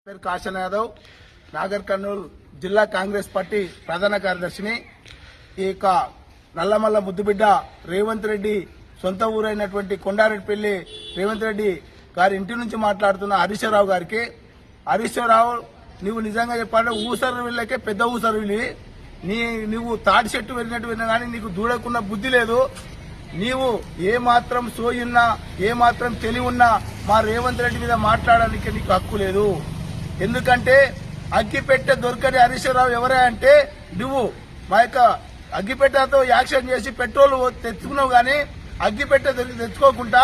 పేరు కాశన్ యాదవ్, నాగర్ కర్నూలు జిల్లా కాంగ్రెస్ పార్టీ ప్రధాన కార్యదర్శిని. ఈ యొక్క నల్లమల్ల ముద్దుబిడ్డ రేవంత్ రెడ్డి సొంత ఊరైనటువంటి కొండారెడ్డిపల్లి రేవంత్ రెడ్డి గారి ఇంటి నుంచి మాట్లాడుతున్న హరీశ్వరరావు గారికి, హరీశ్వరరావు నువ్వు నిజంగా చెప్పాలంటే ఊసరు వీళ్ళకే పెద్ద ఊసరు వీళ్ళు. నువ్వు తాటి చెట్టు వెళ్ళినట్టు విన్నా కానీ నీకు దూడకున్న బుద్ధి లేదు. నీవు ఏమాత్రం సోయున్నా ఏమాత్రం తెలివి ఉన్నా మా రేవంత్ రెడ్డి మీద మాట్లాడడానికి నీకు హక్కు లేదు. ఎందుకంటే అగ్గిపెట్టె దొరకని హరీశ్వరరావు ఎవరే అంటే నువ్వు మా యొక్క అగ్గిపెట్టెతో యాక్షన్ చేసి పెట్రోల్ తెచ్చుకున్నావు కానీ అగ్గిపెట్టె తెచ్చుకోకుండా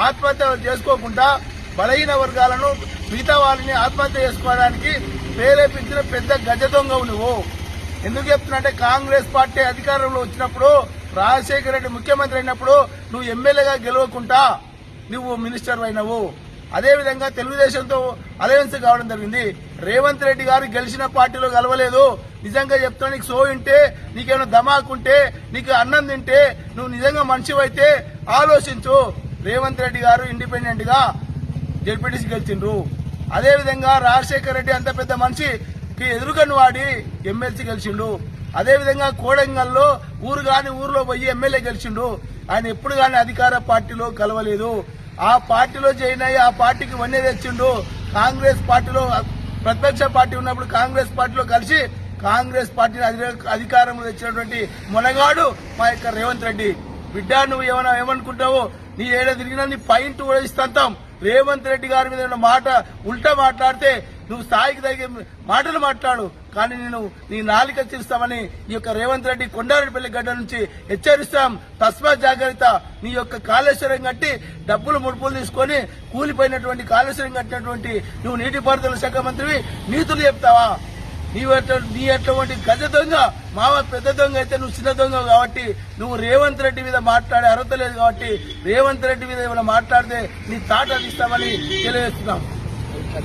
ఆత్మహత్య చేసుకోకుండా బలహీన వర్గాలను మిగతా వాళ్ళని ఆత్మహత్య చేసుకోవడానికి ప్రేరేపించిన పెద్ద గజ దొంగవు నువ్వు. ఎందుకు చెప్తున్నా కాంగ్రెస్ పార్టీ అధికారంలో వచ్చినప్పుడు రాజశేఖర రెడ్డి ముఖ్యమంత్రి అయినప్పుడు నువ్వు ఎమ్మెల్యేగా గెలవకుండా నువ్వు మినిస్టర్ అయినవు. అదేవిధంగా తెలుగుదేశంతో అలయన్స్ కావడం జరిగింది. రేవంత్ రెడ్డి గారు గెలిచిన పార్టీలో కలవలేదు. నిజంగా చెప్తున్నా, నీకు సో ఉంటే, నీకేమైనా ధమాకుంటే, నీకు అన్నం తింటే, నువ్వు నిజంగా మనిషివైతే ఆలోచించు. రేవంత్ రెడ్డి గారు ఇండిపెండెంట్ గా జెడ్పీటీసీ గెలిచిండ్రు. అదేవిధంగా రాజశేఖర రెడ్డి అంత పెద్ద మనిషికి ఎదురుగన్ను వాడి ఎమ్మెల్సీ గెలిచిండు. అదేవిధంగా కోడంగల్లో ఊర్లో పోయి ఎమ్మెల్యే గెలిచిండు. ఆయన ఎప్పుడు కానీ అధికార పార్టీలో కలవలేదు. ఆ పార్టీలో జాయిన్ అయ్యి ఆ పార్టీకి వన్నె తెచ్చిండు. కాంగ్రెస్ పార్టీలో ప్రతిపక్ష పార్టీ ఉన్నప్పుడు కాంగ్రెస్ పార్టీలో కలిసి కాంగ్రెస్ పార్టీని అధికారంలో తెచ్చినటువంటి మొనగాడు మా యొక్క రేవంత్ రెడ్డి. బిడ్డ నువ్వు ఏమనుకుంటావు? నీ ఏడ తిరిగినా నీ పాయింట్ కూడా ఇస్తాం. రేవంత్ రెడ్డి గారి మీద మాట ఉల్టా మాట్లాడితే నువ్వు స్థాయికి తగిన మాటలు మాట్లాడు, కానీ నేను నీ నాలిక తీస్తామని ఈ యొక్క రేవంత్ రెడ్డి కొండారెడ్డిపల్లి గడ్డ నుంచి హెచ్చరిస్తాం. తస్మాత్ జాగ్రత్త. నీ యొక్క కాళేశ్వరం కట్టి డబ్బులు ముడుపులు తీసుకొని కూలిపోయినటువంటి కాళేశ్వరం కట్టినటువంటి నువ్వు నీటిపారుదల శాఖ మంత్రివి నీతులు చెప్తావా? నీ ఎటువంటి గజ దొంగ మావ పెద్ద దొంగ అయితే నువ్వు చిన్న దొంగ కాబట్టి నువ్వు రేవంత్ రెడ్డి మీద మాట్లాడే అర్హత లేదు. కాబట్టి రేవంత్ రెడ్డి మీద ఏమైనా మాట్లాడితే నీ తాట తీస్తామని తెలియజేస్తున్నాం.